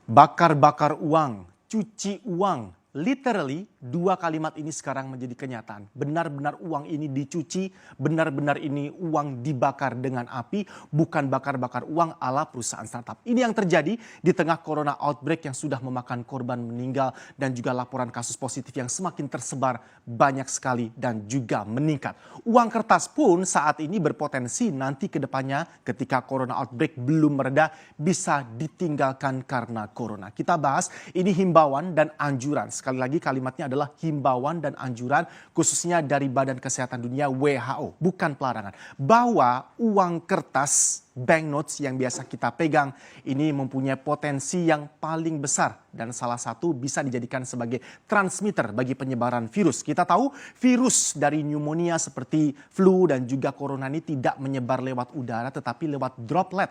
Bakar-bakar uang, cuci uang, literally dua kalimat ini sekarang menjadi kenyataan. Benar-benar uang ini dicuci, benar-benar ini uang dibakar dengan api, bukan bakar-bakar uang ala perusahaan startup. Ini yang terjadi di tengah corona outbreak yang sudah memakan korban meninggal dan juga laporan kasus positif yang semakin tersebar banyak sekali dan juga meningkat. Uang kertas pun saat ini berpotensi nanti ke depannya ketika corona outbreak belum mereda bisa ditinggalkan karena corona. Kita bahas ini himbauan dan anjuran. Sekali lagi kalimatnya adalah himbauan dan anjuran khususnya dari Badan Kesehatan Dunia WHO, bukan pelarangan. Bahwa uang kertas banknotes yang biasa kita pegang ini mempunyai potensi yang paling besar dan salah satu bisa dijadikan sebagai transmitter bagi penyebaran virus. Kita tahu virus dari pneumonia seperti flu dan juga corona ini tidak menyebar lewat udara tetapi lewat droplet,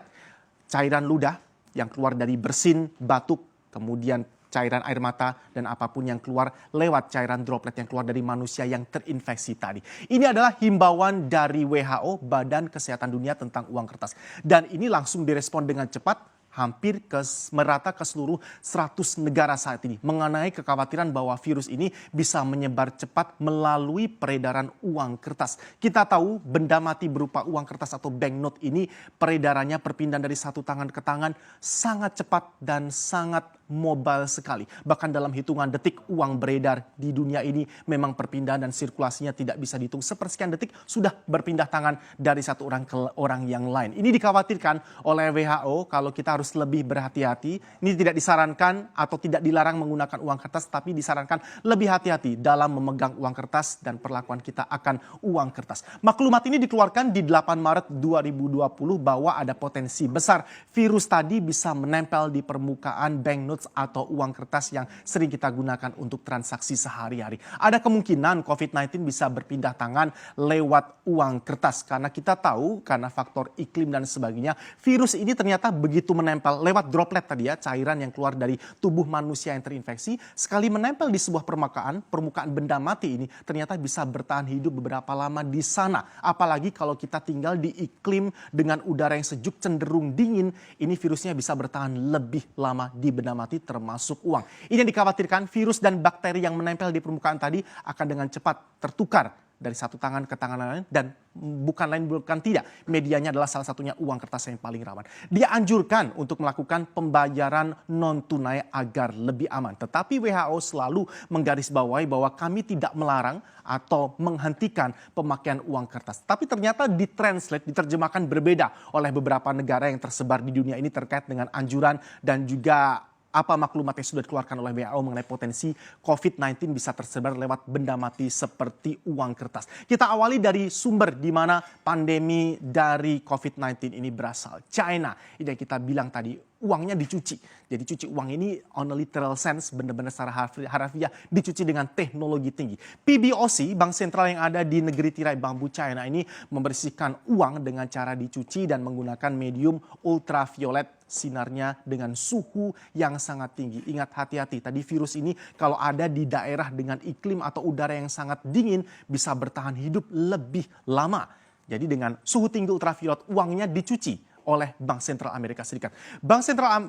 cairan ludah yang keluar dari bersin, batuk, kemudian cairan air mata dan apapun yang keluar lewat cairan droplet yang keluar dari manusia yang terinfeksi tadi. Ini adalah himbauan dari WHO, Badan Kesehatan Dunia tentang uang kertas. Dan ini langsung direspon dengan cepat hampir merata ke seluruh 100 negara saat ini mengenai kekhawatiran bahwa virus ini bisa menyebar cepat melalui peredaran uang kertas. Kita tahu benda mati berupa uang kertas atau banknote ini peredarannya perpindahan dari satu tangan ke tangan sangat cepat dan sangat mobile sekali. Bahkan dalam hitungan detik uang beredar di dunia ini memang perpindahan dan sirkulasinya tidak bisa dihitung. Sepersekian detik sudah berpindah tangan dari satu orang ke orang yang lain. Ini dikhawatirkan oleh WHO kalau kita harus lebih berhati-hati. Ini tidak disarankan atau tidak dilarang menggunakan uang kertas, tapi disarankan lebih hati-hati dalam memegang uang kertas dan perlakuan kita akan uang kertas. Maklumat ini dikeluarkan di 8 Maret 2020 bahwa ada potensi besar virus tadi bisa menempel di permukaan banknotes atau uang kertas yang sering kita gunakan untuk transaksi sehari-hari. Ada kemungkinan COVID-19 bisa berpindah tangan lewat uang kertas karena kita tahu karena faktor iklim dan sebagainya virus ini ternyata begitu menempel lewat droplet tadi ya, cairan yang keluar dari tubuh manusia yang terinfeksi sekali menempel di sebuah permukaan benda mati ini ternyata bisa bertahan hidup beberapa lama di sana. Apalagi kalau kita tinggal di iklim dengan udara yang sejuk cenderung dingin, ini virusnya bisa bertahan lebih lama di benda mati termasuk uang. Ini yang dikhawatirkan virus dan bakteri yang menempel di permukaan tadi akan dengan cepat tertukar dari satu tangan ke tangan lain dan bukan tidak. Medianya adalah salah satunya uang kertas yang paling rawan. Dia anjurkan untuk melakukan pembayaran non tunai agar lebih aman. Tetapi WHO selalu menggarisbawahi bahwa kami tidak melarang atau menghentikan pemakaian uang kertas. Tapi ternyata diterjemahkan berbeda oleh beberapa negara yang tersebar di dunia ini terkait dengan anjuran dan juga apa maklumat yang sudah dikeluarkan oleh WHO mengenai potensi COVID-19 bisa tersebar lewat benda mati seperti uang kertas. Kita awali dari sumber di mana pandemi dari COVID-19 ini berasal. China, ini yang kita bilang tadi, uangnya dicuci. Jadi cuci uang ini on a literal sense, benar-benar secara harafiah dicuci dengan teknologi tinggi. PBOC, bank sentral yang ada di negeri tirai bambu China ini membersihkan uang dengan cara dicuci dan menggunakan medium ultraviolet, sinarnya dengan suhu yang sangat tinggi. Ingat hati-hati, tadi virus ini kalau ada di daerah dengan iklim atau udara yang sangat dingin bisa bertahan hidup lebih lama. Jadi dengan suhu tinggi ultraviolet uangnya dicuci oleh Bank Sentral Amerika Serikat. Bank Sentral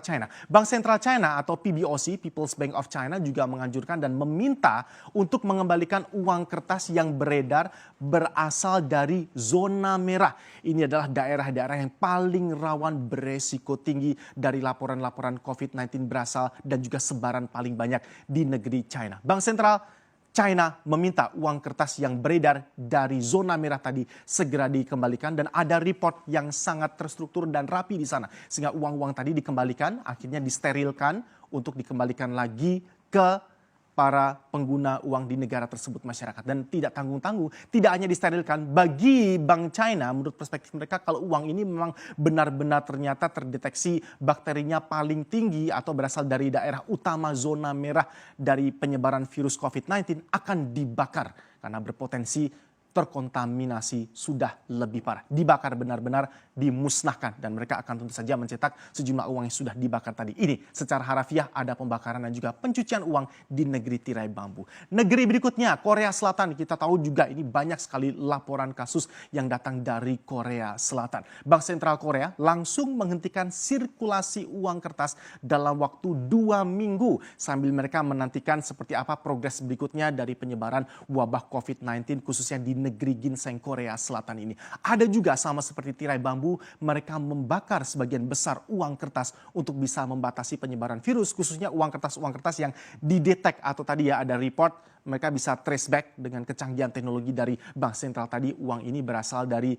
China. Bank Sentral China atau PBOC, People's Bank of China juga menganjurkan dan meminta untuk mengembalikan uang kertas yang beredar berasal dari zona merah. Ini adalah daerah-daerah yang paling rawan beresiko tinggi dari laporan-laporan COVID-19 berasal dan juga sebaran paling banyak di negeri China. Bank Sentral China meminta uang kertas yang beredar dari zona merah tadi segera dikembalikan dan ada report yang sangat terstruktur dan rapi di sana. Sehingga uang-uang tadi dikembalikan, akhirnya disterilkan untuk dikembalikan lagi ke para pengguna uang di negara tersebut masyarakat. Dan tidak tanggung-tanggung, tidak hanya disterilkan. Bagi Bank China, menurut perspektif mereka kalau uang ini memang benar-benar ternyata terdeteksi bakterinya paling tinggi atau berasal dari daerah utama zona merah dari penyebaran virus COVID-19 akan dibakar. Karena berpotensi terkontaminasi sudah lebih parah. Dibakar benar-benar dimusnahkan dan mereka akan tentu saja mencetak sejumlah uang yang sudah dibakar tadi. Ini secara harafiah ada pembakaran dan juga pencucian uang di negeri tirai bambu. Negeri berikutnya Korea Selatan, kita tahu juga ini banyak sekali laporan kasus yang datang dari Korea Selatan. Bank Sentral Korea langsung menghentikan sirkulasi uang kertas dalam waktu 2 minggu sambil mereka menantikan seperti apa progres berikutnya dari penyebaran wabah COVID-19 khususnya di negeri ginseng Korea Selatan ini. Ada juga sama seperti tirai bambu, mereka membakar sebagian besar uang kertas untuk bisa membatasi penyebaran virus, khususnya uang kertas yang didetek atau tadi ya ada report mereka bisa trace back dengan kecanggihan teknologi dari Bank Sentral tadi. Uang ini berasal dari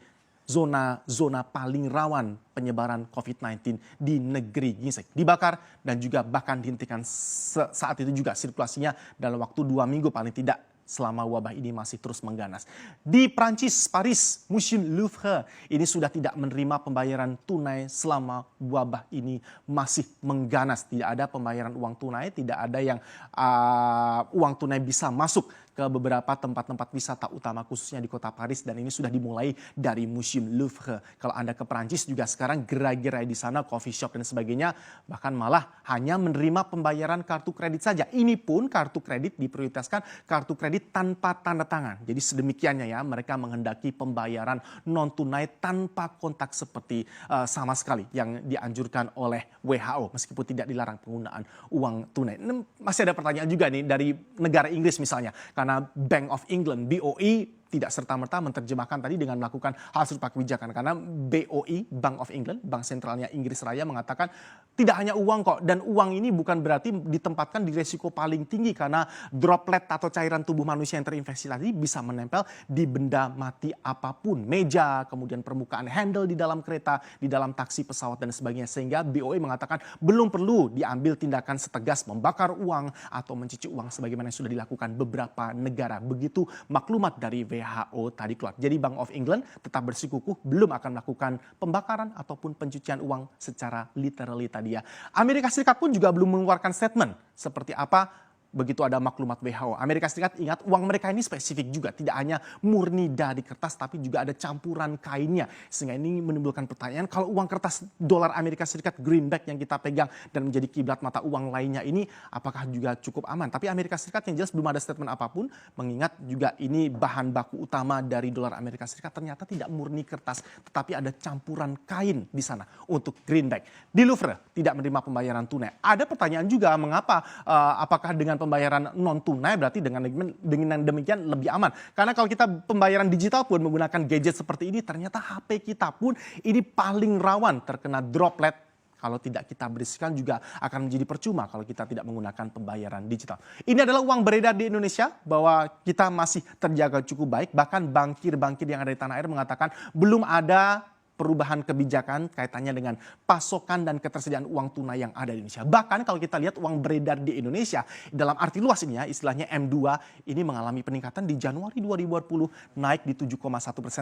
zona paling rawan penyebaran COVID-19 di negeri ginseng. Dibakar dan juga bahkan dihentikan saat itu juga sirkulasinya dalam waktu 2 minggu paling tidak selama wabah ini masih terus mengganas. Di Prancis, Paris, Museum Louvre ini sudah tidak menerima pembayaran tunai selama wabah ini masih mengganas. Tidak ada pembayaran uang tunai, tidak ada yang uang tunai bisa masuk ke beberapa tempat-tempat wisata utama khususnya di kota Paris dan ini sudah dimulai dari Museum Louvre. Kalau Anda ke Prancis juga sekarang gerai-gerai di sana, coffee shop dan sebagainya bahkan malah hanya menerima pembayaran kartu kredit saja. Ini pun kartu kredit diprioritaskan kartu kredit tanpa tanda tangan. Jadi sedemikiannya ya mereka menghendaki pembayaran non tunai tanpa kontak seperti sama sekali yang dianjurkan oleh WHO meskipun tidak dilarang penggunaan uang tunai. Masih ada pertanyaan juga nih dari negara Inggris misalnya. Karena Bank of England, BOE, tidak serta-merta menerjemahkan tadi dengan melakukan hal serupa kebijakan. Karena BOE, Bank of England, Bank Sentralnya Inggris Raya mengatakan tidak hanya uang kok. Dan uang ini bukan berarti ditempatkan di resiko paling tinggi. Karena droplet atau cairan tubuh manusia yang terinfeksi tadi bisa menempel di benda mati apapun. Meja, kemudian permukaan handle di dalam kereta, di dalam taksi, pesawat dan sebagainya. Sehingga BOE mengatakan belum perlu diambil tindakan setegas membakar uang atau mencuci uang sebagaimana yang sudah dilakukan beberapa negara. Begitu maklumat dari WHO tadi keluar. Jadi Bank of England tetap bersikukuh belum akan melakukan pembakaran ataupun pencucian uang secara literally tadi ya. Amerika Serikat pun juga belum mengeluarkan statement seperti apa begitu ada maklumat WHO. Amerika Serikat ingat uang mereka ini spesifik juga. Tidak hanya murni dari kertas tapi juga ada campuran kainnya. Sehingga ini menimbulkan pertanyaan kalau uang kertas dolar Amerika Serikat greenback yang kita pegang dan menjadi kiblat mata uang lainnya ini apakah juga cukup aman. Tapi Amerika Serikat yang jelas belum ada statement apapun. Mengingat juga ini bahan baku utama dari dolar Amerika Serikat ternyata tidak murni kertas. Tetapi ada campuran kain di sana untuk greenback. Di Louvre tidak menerima pembayaran tunai. Ada pertanyaan juga mengapa apakah dengan pembayaran non tunai berarti dengan demikian lebih aman. Karena kalau kita pembayaran digital pun menggunakan gadget seperti ini ternyata HP kita pun ini paling rawan terkena droplet. Kalau tidak kita bersihkan juga akan menjadi percuma kalau kita tidak menggunakan pembayaran digital. Ini adalah uang beredar di Indonesia bahwa kita masih terjaga cukup baik. Bahkan bankir-bankir yang ada di tanah air mengatakan belum ada perubahan kebijakan kaitannya dengan pasokan dan ketersediaan uang tunai yang ada di Indonesia. Bahkan kalau kita lihat uang beredar di Indonesia dalam arti luas ini ya istilahnya M2 ini mengalami peningkatan di Januari 2020 naik di 7,1%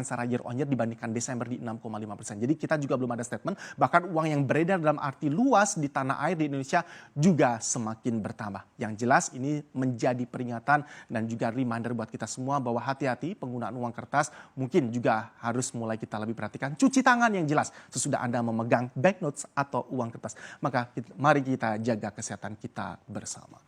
secara year on year dibandingkan Desember di 6,5%. Jadi kita juga belum ada statement bahkan uang yang beredar dalam arti luas di tanah air di Indonesia juga semakin bertambah. Yang jelas ini menjadi peringatan dan juga reminder buat kita semua bahwa hati-hati penggunaan uang kertas mungkin juga harus mulai kita lebih perhatikan. Cuci tangan yang jelas sesudah Anda memegang banknotes atau uang kertas. Maka mari kita jaga kesehatan kita bersama.